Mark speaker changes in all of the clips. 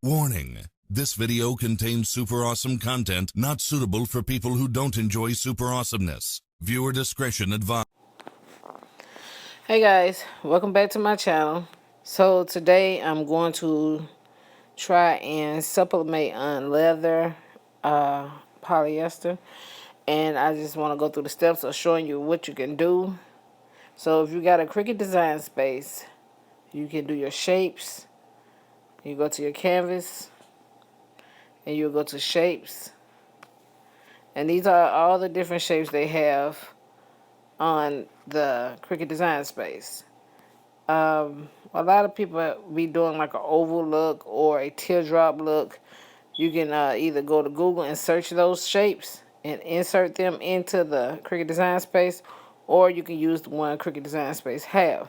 Speaker 1: Warning: this video contains super awesome content not suitable for people who don't enjoy super awesomeness. Viewer discretion advised.
Speaker 2: Hey guys, welcome back to my channel. So today I'm going to try and supplement on leather polyester, and I just want to go through the steps of showing you what you can do. So if you got a Cricut Design Space, you can do your shapes. You go to your canvas and you'll go to shapes, and these are all the different shapes they have on the Cricut Design Space. A lot of people be doing like an oval look or a teardrop look. You can either go to Google and search those shapes and insert them into the Cricut Design Space, or you can use the one Cricut Design Space have.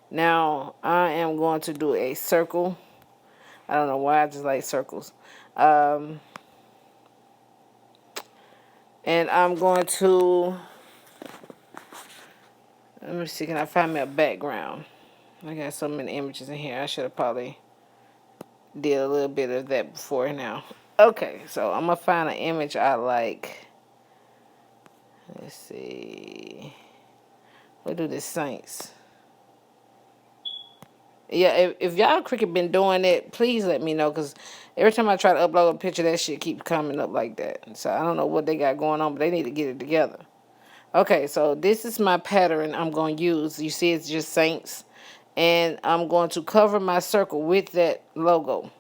Speaker 2: Now, I am going to do a circle. I don't know why I just like circles. And I'm going to, let me see, can I find me a background? I got so many images in here. I should have probably did a little bit of that before now. Okay, so I'm gonna find an image I like. Let's see. What do the Saints? Yeah, if y'all Cricut been doing it, please let me know, because every time I try to upload a picture, that shit keeps coming up like that. So I don't know what they got going on, but they need to get it together. Okay, so this is my pattern I'm going to use. You see it's just Saints. And I'm going to cover my circle with that logo.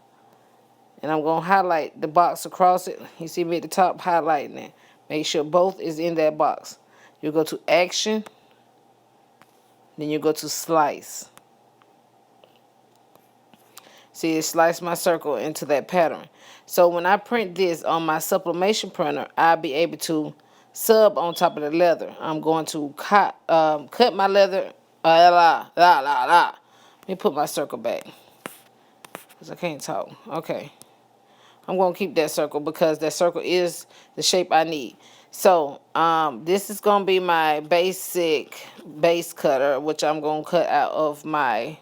Speaker 2: And I'm going to highlight the box across it. You see me at the top highlighting it. Make sure both is in that box. You go to Action. Then you go to Slice. See, it sliced my circle into that pattern. So when I print this on my sublimation printer, I'll be able to sub on top of the leather. I'm going to cut my leather. Let me put my circle back, because I can't talk. Okay. I'm going to keep that circle because that circle is the shape I need. So this is going to be my basic base cutter, which I'm going to cut out of my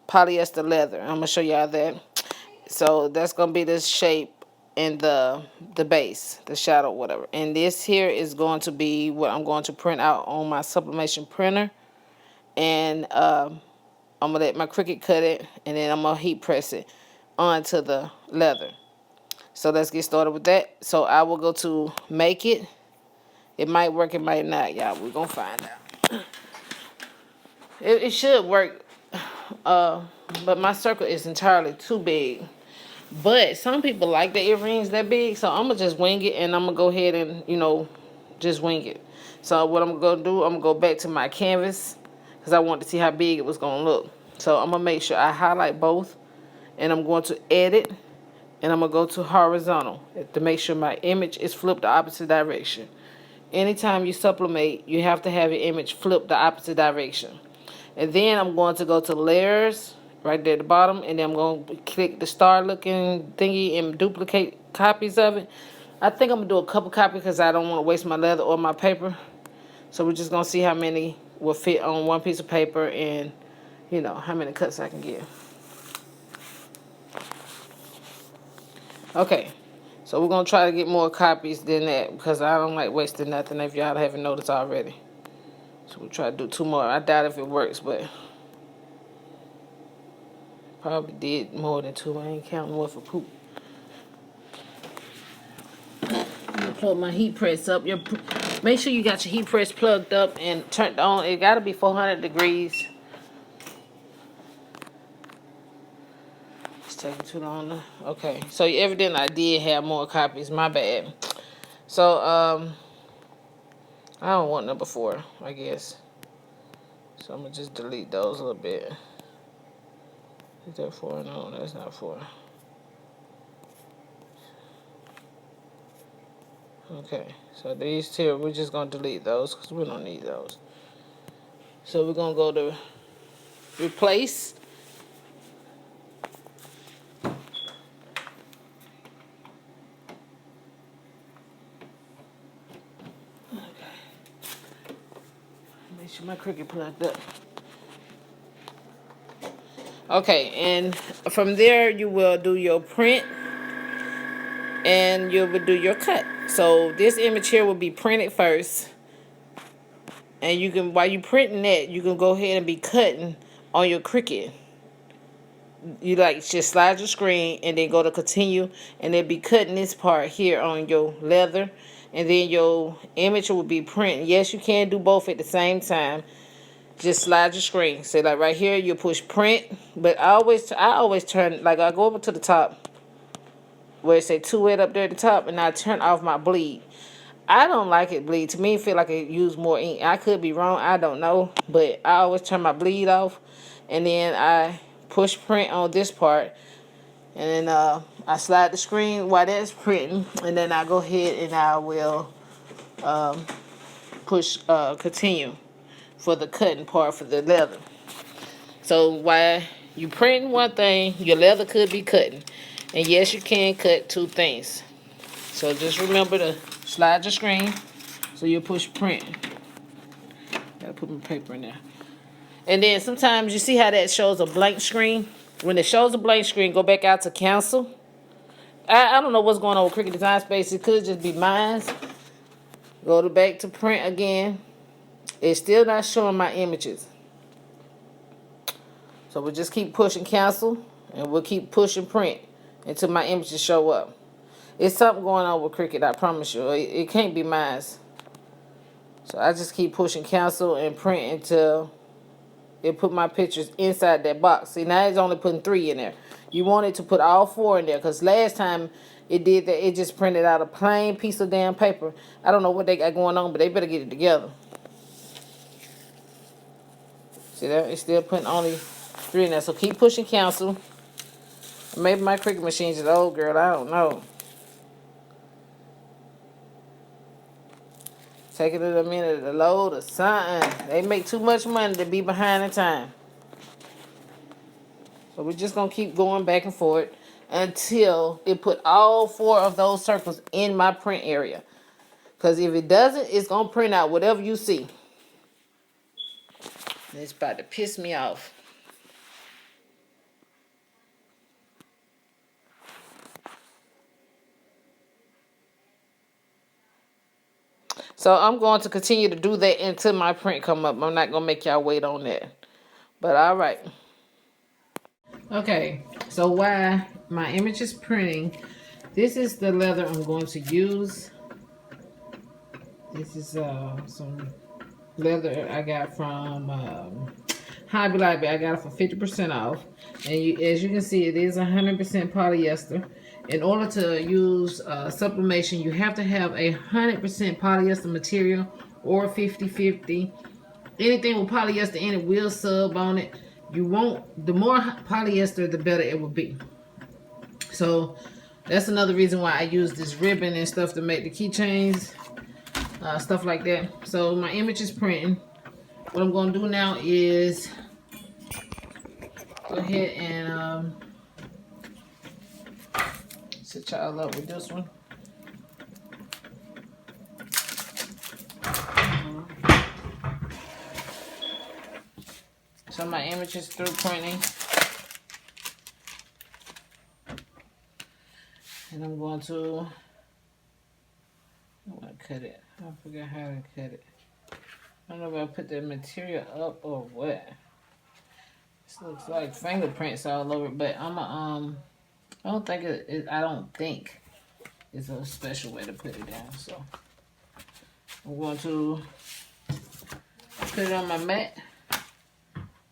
Speaker 2: polyester leather. I'm going to show y'all that. So that's going to be this shape in the base, the shadow, whatever. And this here is going to be what I'm going to print out on my sublimation printer. And I'm going to let my Cricut cut it, and then I'm going to heat press it onto the leather. So let's get started with that. So I will go to make it. It might work, it might not, y'all. We're going to find out. It should work, but my circle is entirely too big. But some people like the earrings that big, so I'm going to just wing it, and I'm going to go ahead and, just wing it. So what I'm going to do, I'm going to go back to my canvas, because I want to see how big it was going to look. So I'm going to make sure I highlight both, and I'm going to edit, and I'm going to go to horizontal to make sure my image is flipped the opposite direction. Anytime you sublimate, you have to have your image flip the opposite direction. And then I'm going to go to layers right there at the bottom, and then I'm going to click the star looking thingy and duplicate copies of it. I think I'm going to do a couple copies because I don't want to waste my leather or my paper. So we're just going to see how many will fit on one piece of paper and, how many cuts I can get. Okay, so we're going to try to get more copies than that because I don't like wasting nothing if y'all haven't noticed already. So we'll try to do 2 more. I doubt if it works, but probably did more than 2. I ain't counting one for poop. Plug my heat press up. Make sure you got your heat press plugged up and turned on. It got to be 400 degrees. It's taking too long. Okay, so evidently I did have more copies. My bad. So I don't want number 4, I guess. So I'm gonna just delete those a little bit. Is that 4? No, that's not 4. Okay, so these 2, we're just gonna delete those because we don't need those. So we're gonna go to replace. Okay. Make sure my Cricut plugged up. Okay, and from there you will do your print and you will do your cut. So this image here will be printed first, and you can, while you printing that, you can go ahead and be cutting on your Cricut. You like just slide your screen and then go to continue, and then be cutting this part here on your leather, and then your image will be printing. Yes, you can do both at the same time. Just slide your screen. So like right here, you push print, but I always turn, like I go over to the top where it say 2-8 up there at the top, and I turn off my bleed. I don't like it bleed. To me, it feel like it use more ink. I could be wrong. I don't know, but I always turn my bleed off, and then I push print on this part, and then I slide the screen while that's printing, and then I go ahead and I will push continue for the cutting part for the leather. So while you printing one thing, your leather could be cutting. And yes, you can cut two things. So just remember to slide your screen so you push print. Gotta put my paper in there. And then sometimes you see how that shows a blank screen. When it shows a blank screen, go back out to cancel. I don't know what's going on with Cricut Design Space. It could just be mine. Go to back to print again. It's still not showing my images. So we'll just keep pushing cancel, and we'll keep pushing print until my images show up. It's something going on with Cricut, I promise you. It can't be mine. So I just keep pushing cancel and print until it put my pictures inside that box. See, now it's only putting 3 in there. You want it to put all 4 in there, because last time it did that, it just printed out a plain piece of damn paper. I don't know what they got going on, but they better get it together. See that? It's still putting only 3 in there. So keep pushing cancel. Maybe my Cricut machine's an old girl. I don't know. Taking it a minute to load or something. They make too much money to be behind the time. So we're just going to keep going back and forth until it put all 4 of those circles in my print area. Because if it doesn't, it's going to print out whatever you see. And it's about to piss me off. So I'm going to continue to do that until my print come up. I'm not going to make y'all wait on that. But all right. Okay, so while my image is printing, this is the leather I'm going to use. This is some leather I got from Hobby Lobby. I got it for 50% off. And as you can see, it is 100% polyester. In order to use sublimation, you have to have 100% polyester material or 50-50. Anything with polyester in it will sub on it. You won't, the more polyester, the better it will be. So that's another reason why I use this ribbon and stuff to make the keychains, stuff like that. So my image is printing. What I'm going to do now is go ahead and set y'all up with this one. So my image is through printing. And I'm going to cut it. I forgot how to cut it. I don't know if I put the material up or what. This looks like fingerprints all over it, but I don't think I don't think it's a special way to put it down. So I'm going to put it on my mat.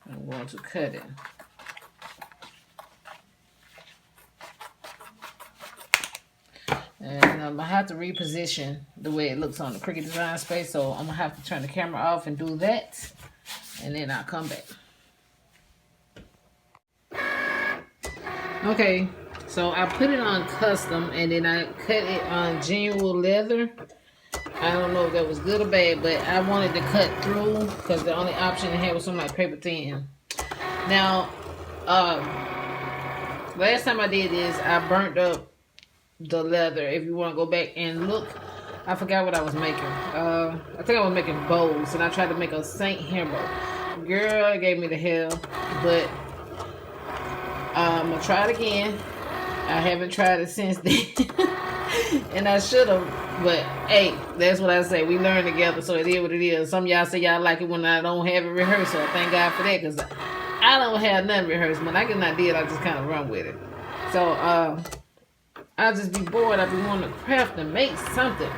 Speaker 2: I'm going to cut it. And I have to reposition the way it looks on the Cricut Design Space, so I'm going to have to turn the camera off and do that, and then I'll come back. Okay, so I put it on custom, and then I cut it on genuine leather. I don't know if that was good or bad, but I wanted to cut through because the only option I had was something like paper thin. Now, last time I did this, I burnt up the leather. If you want to go back and look, I forgot what I was making. I think I was making bows, and I tried to make a Saint hair bow. Girl, it gave me the hell, but I'm gonna try it again. I haven't tried it since then. And I should have, but hey, that's what I say. We learn together, so it is what it is. Some of y'all say y'all like it when I don't have a rehearsal. Thank God for that, because I don't have nothing rehearsed. When I get an idea, I just kind of run with it. So I'll just be bored. I'll be wanting to craft and make something.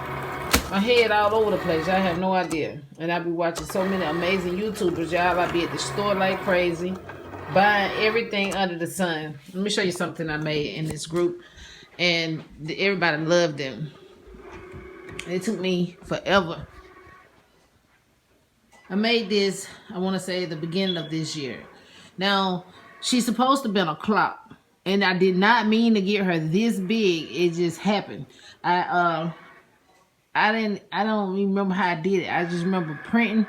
Speaker 2: My head all over the place. Y'all have no idea. And I'll be watching so many amazing YouTubers. Y'all, I'll be at the store like crazy, buying everything under the sun. Let me show you something I made in this group. And everybody loved them. It took me forever. I made this, I want to say, the beginning of this year. Now, she's supposed to be on a clock. And I did not mean to get her this big. It just happened. I don't even remember how I did it. I just remember printing,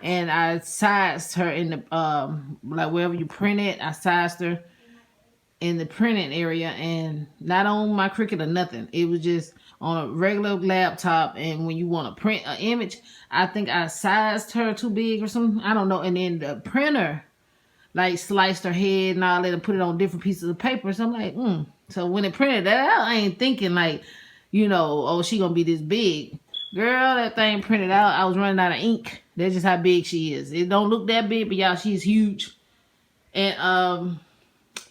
Speaker 2: and I sized her in the like wherever you print it, I sized her in the printing area, and not on my Cricut or nothing. It was just on a regular laptop. And when you want to print an image, I think I sized her too big or something. I don't know. And then the printer like sliced her head and all that and put it on different pieces of paper. So I'm like, So when it printed that out, I ain't thinking like, oh, she gonna be this big. Girl, that thing printed out. I was running out of ink. That's just how big she is. It don't look that big, but y'all, she's huge. And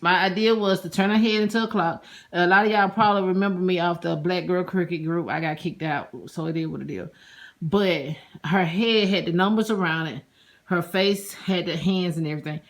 Speaker 2: my idea was to turn her head into a clock. A lot of y'all probably remember me off the Black Girl Cricut group. I got kicked out, so it is what it is. But her head had the numbers around it. Her face had the hands and everything.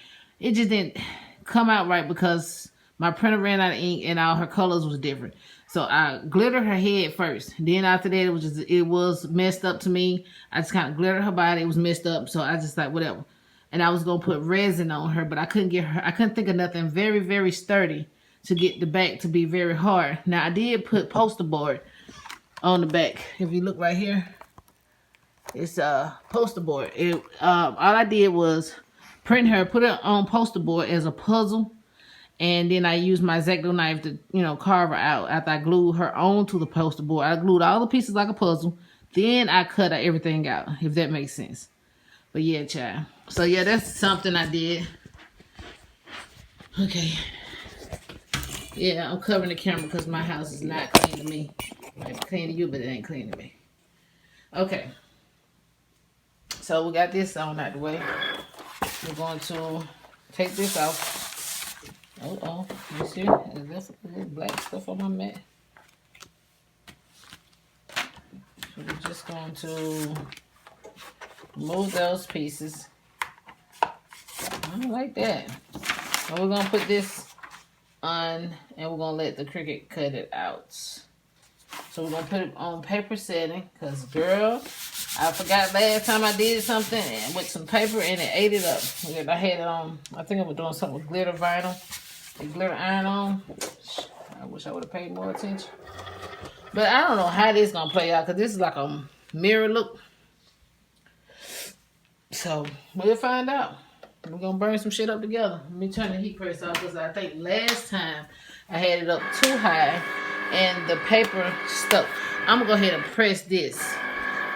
Speaker 2: It just didn't come out right because my printer ran out of ink and all her colors was different. So I glittered her head first. Then after that, it was messed up to me. I just kind of glittered her body. It was messed up. So I just like, whatever. And I was going to put resin on her, but I couldn't think of nothing very, very sturdy to get the back to be very hard. Now I did put poster board on the back. If you look right here, it's a poster board. All I did was print her, put it on poster board as a puzzle. And then I used my X-Acto knife to, carve her out. After I glued her onto the poster board, I glued all the pieces like a puzzle. Then I cut everything out, if that makes sense. But yeah, child. So yeah, that's something I did. Okay. Yeah, I'm covering the camera because my house is not clean to me. It might be clean to you, but it ain't clean to me. Okay. So we got this on out the way. We're going to take this off. Oh, you see? There's a little black stuff on my mat. So we're just going to remove those pieces. I don't like that. And we're going to put this on, and we're going to let the Cricut cut it out. So we're going to put it on paper setting, because, girl, I forgot last time I did something with some paper, and it ate it up. I had it on, I think I was doing something with glitter vinyl. Glitter iron on. I wish I would have paid more attention. But I don't know how this is going to play out, because this is like a mirror look. So we'll find out. We're going to burn some shit up together. Let me turn the heat press off, because I think last time I had it up too high and the paper stuck. I'm going to go ahead and press this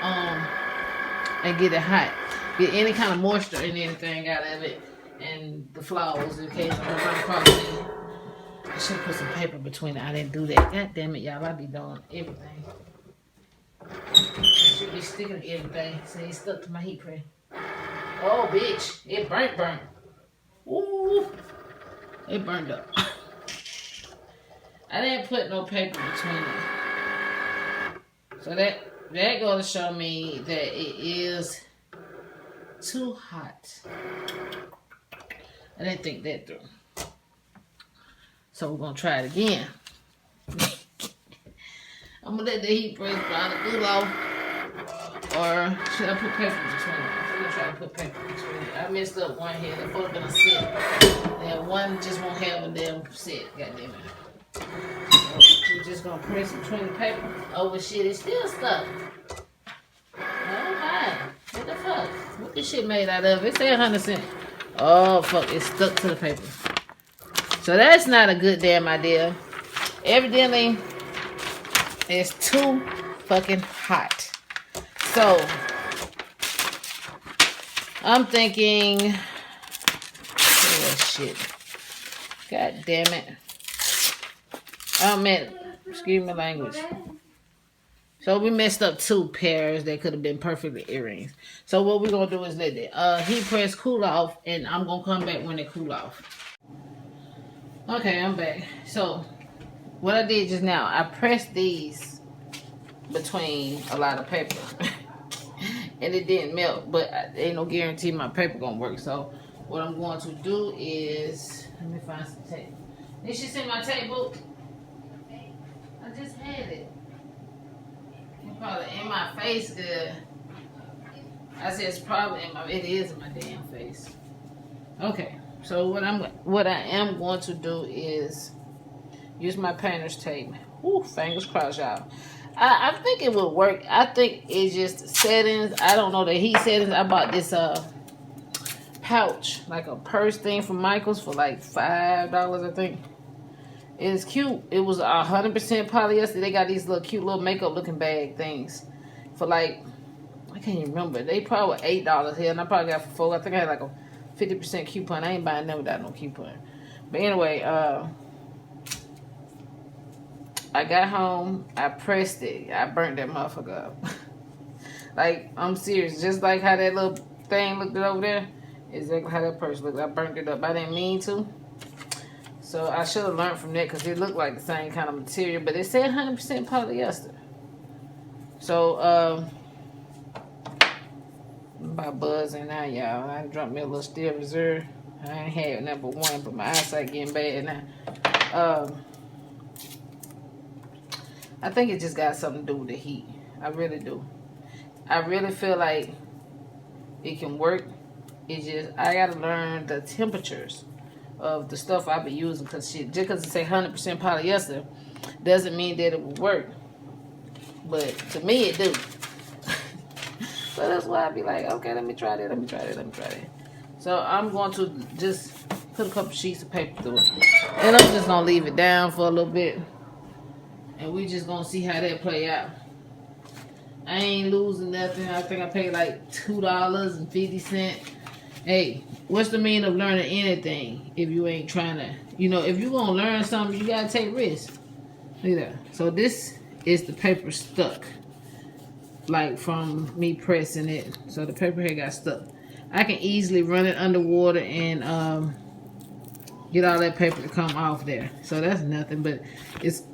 Speaker 2: and get it hot. Get any kind of moisture and anything out of it. And the flowers, in case I run across it. I should put some paper between it. I didn't do that. God damn it, y'all. I be doing everything. I should be sticking to everything. So it stuck to my heat press. Oh, bitch. It burnt. Ooh. It burned up. I didn't put no paper between it. So that goes to show me that it is too hot. I didn't think that through. So we're going to try it again. I'm going to let the heat press probably cool off. Or should I put paper between it? I'm going to try to put paper between it. I messed up one here. They're supposed to be a set. And one just won't have a damn set. Goddamn it. So we're just going to press between the paper. Oh, but shit, it's still stuck. Oh, my. What the fuck? What this shit made out of? It said 100 cents. Oh, fuck. It's stuck to the paper. So that's not a good damn idea. Evidently, it's too fucking hot. So, I'm thinking... Oh, shit. God damn it. Oh man, excuse my language. So we messed up 2 pairs that could have been perfectly earrings. So what we're gonna do is let the heat press cool off, and I'm gonna come back when they cool off. Okay, I'm back. So what I did just now, I pressed these between a lot of paper, and it didn't melt. But ain't no guarantee my paper gonna work. So what I'm going to do is, let me find some tape. Did she send my tape book? I just had it. It's probably in my face good. I said it's probably in my, it is in my damn face. Okay, so what I am going to do is use my painter's tape. Ooh, fingers crossed, y'all. I think it will work. I think it's just settings. I don't know the heat settings. I bought this pouch, like a purse thing from Michael's for like $5, I think. It's cute. It was 100% polyester. They got these little cute little makeup looking bag things for like, I can't even remember. They probably were $8 here, and I probably got for 4. I think I had like a 50% coupon. I ain't buying them without no coupon. But anyway, I got home. I pressed it. I burnt that motherfucker up. Like, I'm serious. Just like how that little thing looked over there, exactly how that purse looked. I burnt it up. I didn't mean to. So I should have learned from that because it looked like the same kind of material, but it said 100% polyester. So, I'm about buzzing now, y'all. I drunk me a little Steel Reserve. I ain't had number 1, but my eyesight getting bad now. I think it just got something to do with the heat. I really do. I really feel like it can work. It just, I gotta learn the temperatures of the stuff I be using, because shit, just because it say 100% polyester doesn't mean that it will work. But to me it do. So that's why I be like, okay, let me try that. So I'm going to just put a couple sheets of paper through it, and I'm just gonna leave it down for a little bit, and we just gonna see how that play out. I ain't losing nothing. I think I paid like $2.50. Hey, what's the meaning of learning anything if you ain't trying to, if you gonna learn something, you gotta take risks. Look at that. So this is the paper stuck, like from me pressing it. So the paper here got stuck. I can easily run it underwater and get all that paper to come off there. So that's nothing, but it's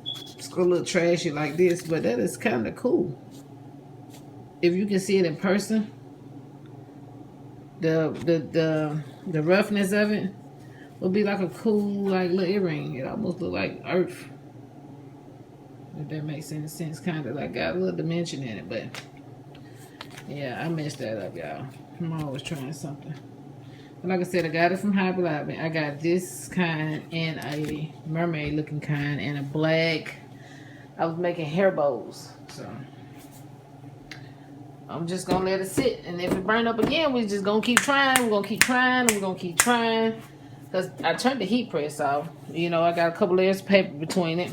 Speaker 2: a little trashy like this, but that is kind of cool. If you can see it in person, the roughness of it will be like a cool like little earring. It almost look like earth, if that makes any sense. Kind of like got a little dimension in it, but yeah, I messed that up, y'all. I'm always trying something. But like I said, I got it from Hobby Lobby. I got this kind and a mermaid looking kind and a black. I was making hair bows, so I'm just gonna let it sit, and if it burn up again, we're just gonna keep trying. We're gonna keep trying. We're gonna keep trying. Cause I turned the heat press off. I got a couple layers of paper between it.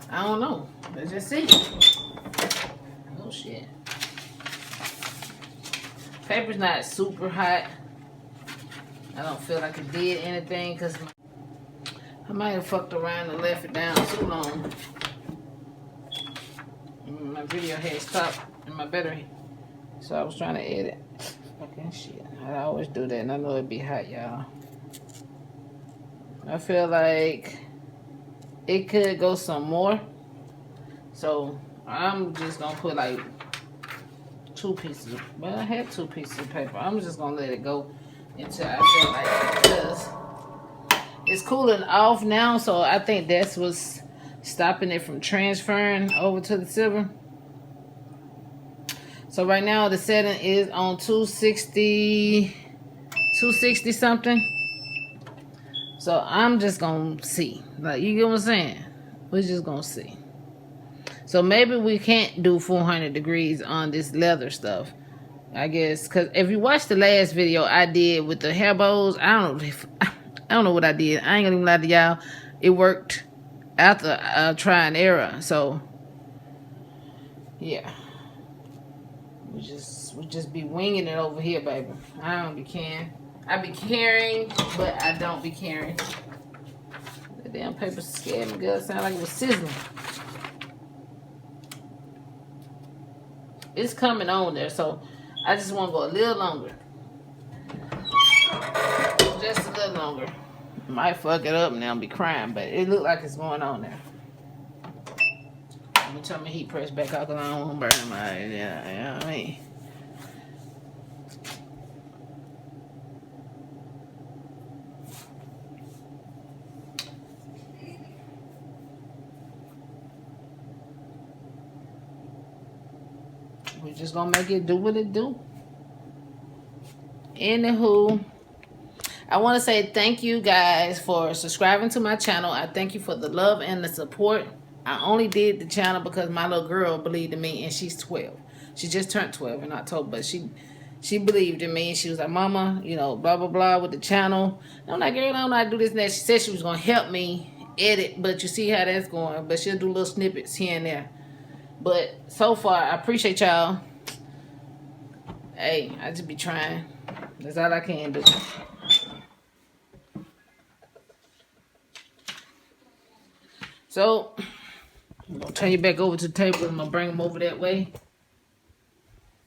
Speaker 2: I don't know. Let's just see. Oh shit. Paper's not super hot. I don't feel like it did anything because I might have fucked around and left it down too long. My video had stopped in my battery, so I was trying to edit. Fucking shit. I always do that, and I know it'd be hot, y'all. I feel like it could go some more, so I'm just gonna put like 2 pieces. Well, I had 2 pieces of paper. I'm just gonna let it go until I feel like it does. It's cooling off now, so I think that's what's stopping it from transferring over to the silver. So right now the setting is on 260 something. So I'm just gonna see. Like, you get what I'm saying? We're just gonna see. So maybe we can't do 400 degrees on this leather stuff, I guess, because if you watch the last video I did with the hair bows, I don't know what I did. I ain't gonna even lie to y'all. It worked after try and error. So yeah, we just be winging it over here, baby. I don't be can. I be caring, but I don't be caring. The damn paper scared me, girl. Sound like it was sizzling. It's coming on there, so I just want to go a little longer. Just a little longer. Might fuck it up now and be crying, but it look like it's going on there. I'm gonna turn my heat press back out because I don't want to burn my, you know what I mean? We're just gonna make it do what it do. Anywho, I want to say thank you guys for subscribing to my channel. I thank you for the love and the support. I only did the channel because my little girl believed in me, and she's 12. She just turned 12 in October, but she believed in me. She was like, Mama, you know, blah, blah, blah with the channel. And I'm like, girl, I don't know how to do this and that. She said she was going to help me edit, but you see how that's going. But she'll do little snippets here and there. But so far, I appreciate y'all. Hey, I just be trying. That's all I can do. So, I'm going to turn you back over to the table. I'm going to bring them over that way.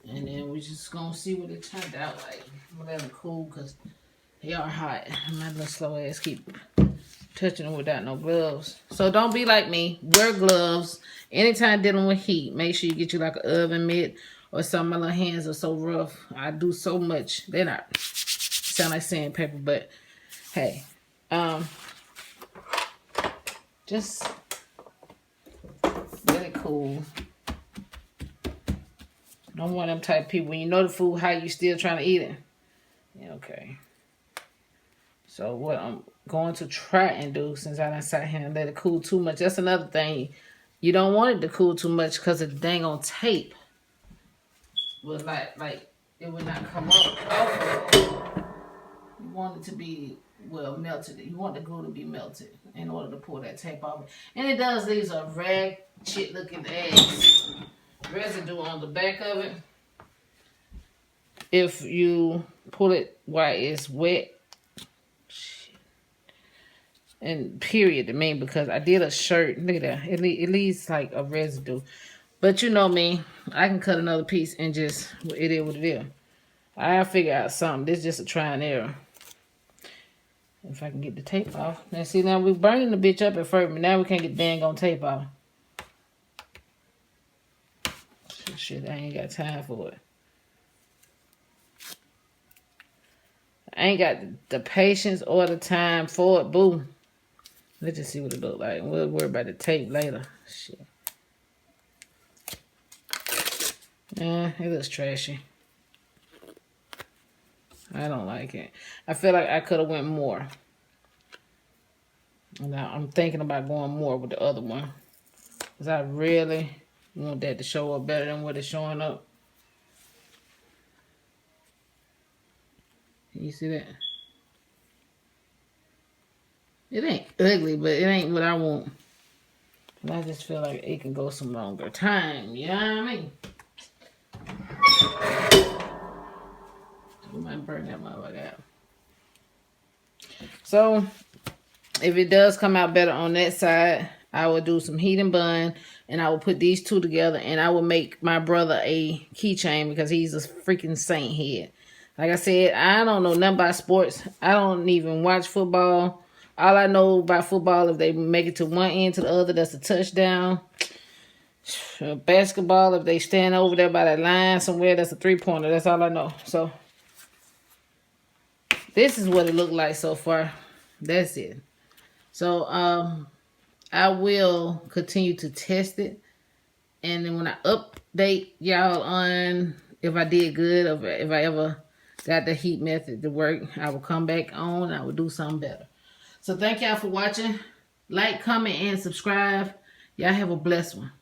Speaker 2: And then we're just going to see what it turned out like. Whatever, cool, because they are hot. My little slow ass keep touching them without no gloves. So don't be like me. Wear gloves. Anytime dealing with heat, make sure you get you like an oven mitt or something. My little hands are so rough. I do so much. They're not sound like sandpaper, but hey. Just really cool. I'm one of them type of people. When you know the food, how you still trying to eat it? Yeah, okay. So what I'm going to try and do, since I done sat here and let it cool too much, that's another thing. You don't want it to cool too much because the dang on tape would like it would not come up off of it. You want it to be well melted. You want the glue to be melted in order to pull that tape off. And it does leave a ratchet looking ass residue on the back of it. If you pull it while it's wet. And period, I mean, because I did a shirt. Look at that. It leaves like a residue. But you know me. I can cut another piece and just, it is what it is. I'll figure out something. This is just a try and error. If I can get the tape off. Now see, now we're burning the bitch up at first, but now we can't get dang on tape off. Shit, I ain't got time for it. I ain't got the patience or the time for it, boo. Let's just see what it look like. We'll worry about the tape later. Shit. Yeah, it looks trashy. I don't like it. I feel like I could have went more. Now I'm thinking about going more with the other one. Because I really want that to show up better than what it's showing up. You see that? It ain't ugly, but it ain't what I want. And I just feel like it can go some longer time. You know what I mean? I might burn that motherfucker out. So, if it does come out better on that side, I will do some heat and bun, and I will put these two together, and I will make my brother a keychain because he's a freaking saint head. Like I said, I don't know nothing about sports. I don't even watch football. All I know about football, if they make it to one end to the other, that's a touchdown. Basketball, if they stand over there by that line somewhere, that's a three-pointer. That's all I know. So, this is what it looked like so far. That's it. So, I will continue to test it. And then when I update y'all on if I did good or if I ever got the heat method to work, I will come back on. I will do something better. So, thank y'all for watching. Like, comment, and subscribe. Y'all have a blessed one.